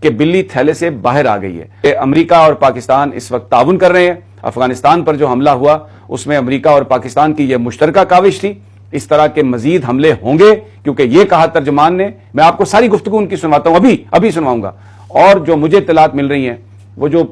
کہ بلی تھیلے سے باہر آ گئی ہے. امریکہ اور پاکستان اس وقت تعاون کر رہے ہیں. افغانستان پر جو حملہ ہوا اس میں امریکہ اور پاکستان کی یہ مشترکہ کاوش تھی. اس طرح کے مزید حملے ہوں گے کیونکہ یہ کہا ترجمان نے. میں آپ کو ساری گفتگو ان کی سنواتا ہوں, ابھی سنواؤں گا. اور جو مجھے اطلاعات مل رہی ہیں وہ جو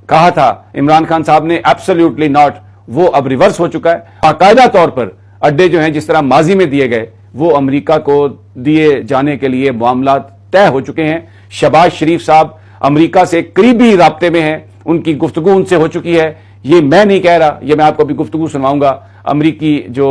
کہا تھا عمران خان صاحب نے ایبسلیوٹلی ناٹ, وہ اب ریورس ہو چکا ہے. باقاعدہ طور پر اڈے جو ہیں جس طرح ماضی میں دیے گئے وہ امریکہ کو دیے جانے کے لیے معاملات طے ہو چکے ہیں. شہباز شریف صاحب امریکہ سے قریبی رابطے میں ہیں, ان کی گفتگو ان سے ہو چکی ہے. یہ میں نہیں کہہ رہا, یہ میں آپ کو ابھی گفتگو سنواؤں گا. امریکی جو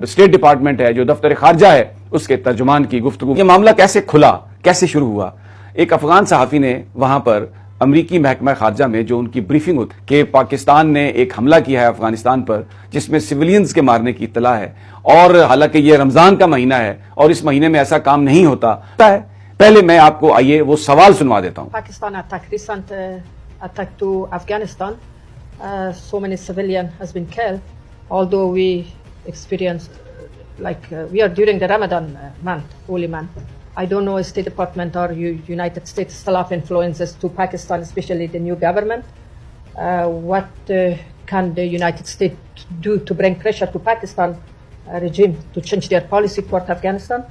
اسٹیٹ ڈپارٹمنٹ ہے, جو دفتر خارجہ ہے, اس کے ترجمان کی گفتگو. یہ معاملہ کیسے کھلا, کیسے شروع ہوا؟ ایک افغان صحافی نے وہاں پر امریکی محکمہ خارجہ میں جو ان کی بریفنگ ہوتی کہ پاکستان نے ایک حملہ کیا ہے افغانستان پر جس میں سویلینز کے مارنے کی اطلاع ہے, اور حالانکہ یہ رمضان کا مہینہ ہے اور اس مہینے میں ایسا کام نہیں ہوتا ہے. پہلے میں آپ کو آئیے وہ سوال سنوا دیتا ہوں. Pakistan attack to Afghanistan. So many civilian has been killed. Although we experienced we are during the Ramadan month, holy month. I don't know if State Department or United States still have influences to Pakistan, especially the new government. What can the United States do to bring pressure to Pakistan regime to change their policy toward Afghanistan?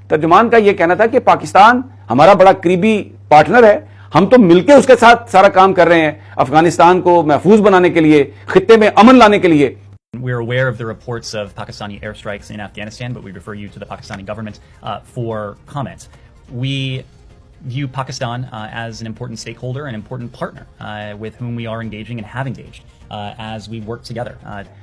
ترجمان کا یہ کہنا تھا کہ پاکستان ہمارا بڑا قریبی partner ہے, ہم تو مل کے اس کے ساتھ سارا کام کر رہے ہیں افغانستان کو محفوظ بنانے کے لیے, خطے میں امن لانے کے لیے. We're aware of the reports of Pakistani airstrikes in Afghanistan, but we refer you to the Pakistani government for comment. We view Pakistan as an important stakeholder, an important partner with whom we are engaging and have engaged as we work together.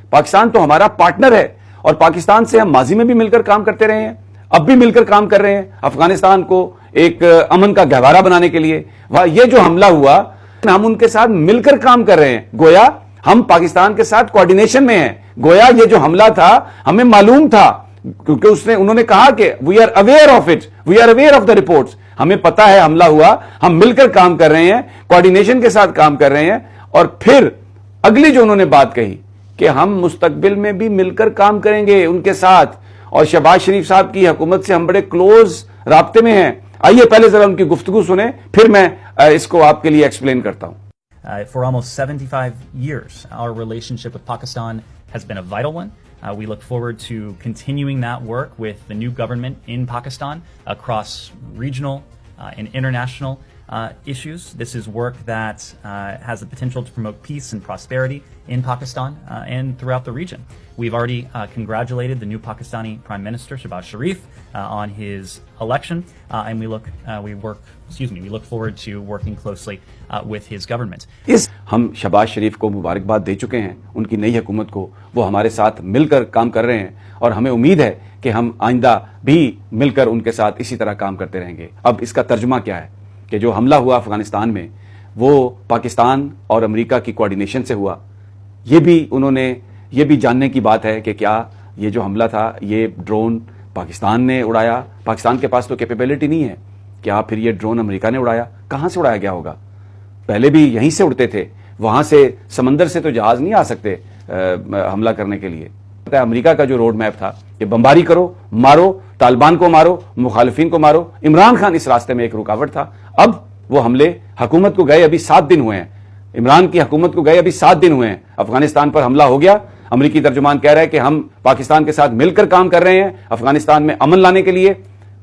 Pakistan تو ہمارا partner ہے اور پاکستان سے ہم ماضی میں بھی مل کر کام کرتے رہے ہیں, اب بھی مل کر کام کر رہے ہیں افغانستان کو ایک امن کا گہوارہ بنانے کے لیے. یہ جو حملہ ہوا ہم ان کے ساتھ مل کر کام کر رہے ہیں, گویا ہم پاکستان کے ساتھ کوارڈینیشن میں ہیں. گویا یہ جو حملہ تھا ہمیں معلوم تھا کیونکہ انہوں نے کہا کہ we are aware of it, we are aware of the reports. ہمیں پتا ہے حملہ ہوا, ہم مل کر کام کر رہے ہیں, کوارڈینیشن کے ساتھ کام کر رہے ہیں. اور پھر اگلی جو انہوں نے بات کہی کہ ہم مستقبل میں بھی مل کر کام کریں گے ان کے ساتھ, اور شہباز شریف صاحب کی حکومت سے ہم بڑے کلوز رابطے میں ہیں. آئیے پہلے ذرا ان کی گفتگو سنیں, پھر میں اس کو آپ کے لیے ایکسپلین کرتا ہوں. For almost 75 years, our relationship with Pakistan has been a vital one. We look forward to continuing that work with the new government in Pakistan across regional and international issues. This is work that has the potential to promote peace and prosperity in Pakistan and throughout the region. We've already congratulated the new Pakistani Prime Minister Shehbaz Sharif on his election, and we look forward to working closely with his government. ہم شہباز شریف کو مبارکباد دے چکے ہیں, ان کی نئی حکومت کو. وہ ہمارے ساتھ مل کر کام کر رہے ہیں اور ہمیں امید ہے کہ ہم آئندہ بھی مل کر ان کے ساتھ اسی طرح کام کرتے رہیں گے. اب اس کا ترجمہ کیا ہے کہ جو حملہ ہوا افغانستان میں وہ پاکستان اور امریکہ کی کوارڈینیشن سے ہوا. یہ بھی جاننے کی بات ہے کہ کیا یہ جو حملہ تھا یہ ڈرون پاکستان نے اڑایا؟ پاکستان کے پاس تو کیپیبلٹی نہیں ہے. کیا پھر یہ ڈرون امریکہ نے اڑایا؟ کہاں سے اڑایا گیا ہوگا؟ پہلے بھی یہیں سے اڑتے تھے, وہاں سے سمندر سے تو جہاز نہیں آ سکتے حملہ کرنے کے لیے. امریکہ کا جو روڈ میپ تھا کہ بمباری کرو, مارو, طالبان کو مارو, مخالفین کو مارو. عمران خان اس راستے میں ایک رکاوٹ تھا. اب وہ حملے حکومت کو گئے ابھی 7 دن ہوئے ہیں, عمران کی حکومت کو گئے ابھی 7 دن ہوئے ہیں. افغانستان پر حملہ ہو گیا, امریکی ترجمان کہہ رہا ہے کہ ہم پاکستان کے ساتھ مل کر کام کر رہے ہیں افغانستان میں امن لانے کے لیے.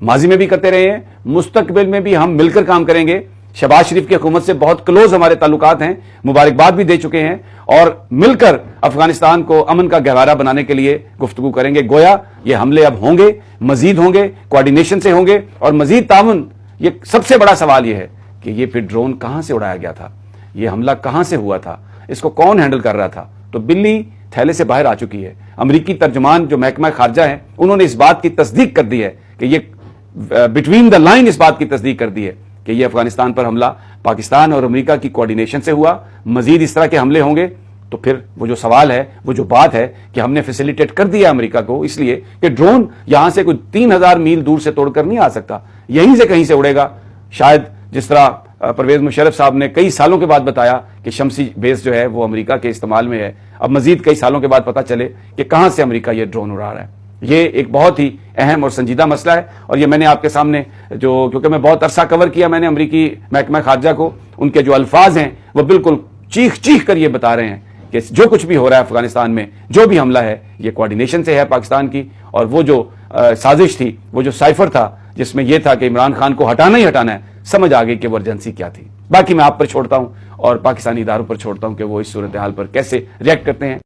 ماضی میں بھی کرتے رہے ہیں, مستقبل میں بھی ہم مل کر کام کریں گے. شہباز شریف کی حکومت سے بہت کلوز ہمارے تعلقات ہیں, مبارکباد بھی دے چکے ہیں, اور مل کر افغانستان کو امن کا گہوارہ بنانے کے لیے گفتگو کریں گے. گویا یہ حملے اب ہوں گے, مزید ہوں گے, کوارڈینیشن سے ہوں گے اور مزید تعاون. یہ سب سے بڑا سوال یہ ہے کہ یہ پھر ڈرون کہاں سے اڑایا گیا تھا, یہ حملہ کہاں سے ہوا تھا, اس کو کون ہینڈل کر رہا تھا؟ تو بلی تھیلے سے باہر آ چکی ہے. امریکی ترجمان جو محکمہ خارجہ ہیں انہوں نے اس بات کی تصدیق کر دی ہے کہ یہ بٹوین دا لائن اس بات کی تصدیق کر دی ہے کہ یہ افغانستان پر حملہ پاکستان اور امریکہ کی کوارڈینیشن سے ہوا. مزید اس طرح کے حملے ہوں گے. تو پھر وہ جو سوال ہے, وہ جو بات ہے کہ ہم نے فیسیلیٹیٹ کر دیا امریکہ کو, اس لیے کہ ڈرون یہاں سے کوئی 3000 میل دور سے توڑ کر نہیں آ سکتا, یہیں سے کہیں سے اڑے گا. شاید جس طرح پرویز مشرف صاحب نے کئی سالوں کے بعد بتایا کہ شمسی بیس جو ہے وہ امریکہ کے استعمال میں ہے, اب مزید کئی سالوں کے بعد پتہ چلے کہ کہاں سے امریکہ یہ ڈرون اڑا رہا ہے. یہ ایک بہت ہی اہم اور سنجیدہ مسئلہ ہے، اور یہ میں نے آپ کے سامنے کیونکہ میں بہت عرصہ کور کیا میں نے امریکی محکمہ خارجہ کو، ان کے جو الفاظ ہیں وہ بالکل چیخ چیخ کر یہ بتا رہے ہیں کہ جو کچھ بھی ہو رہا ہے افغانستان میں، جو بھی حملہ ہے، یہ کوارڈینیشن سے ہے پاکستان کی، اور وہ جو سازش تھی، وہ جو سائفر تھا جس میں یہ تھا کہ عمران خان کو ہٹانا ہی ہٹانا ہے، سمجھ آ گئی کہ وہ ارجنسی کیا تھی۔ باقی میں آپ پر چھوڑتا ہوں اور پاکستانی اداروں پر چھوڑتا ہوں کہ وہ اس صورتحال پر کیسے ریئیکٹ کرتے ہیں۔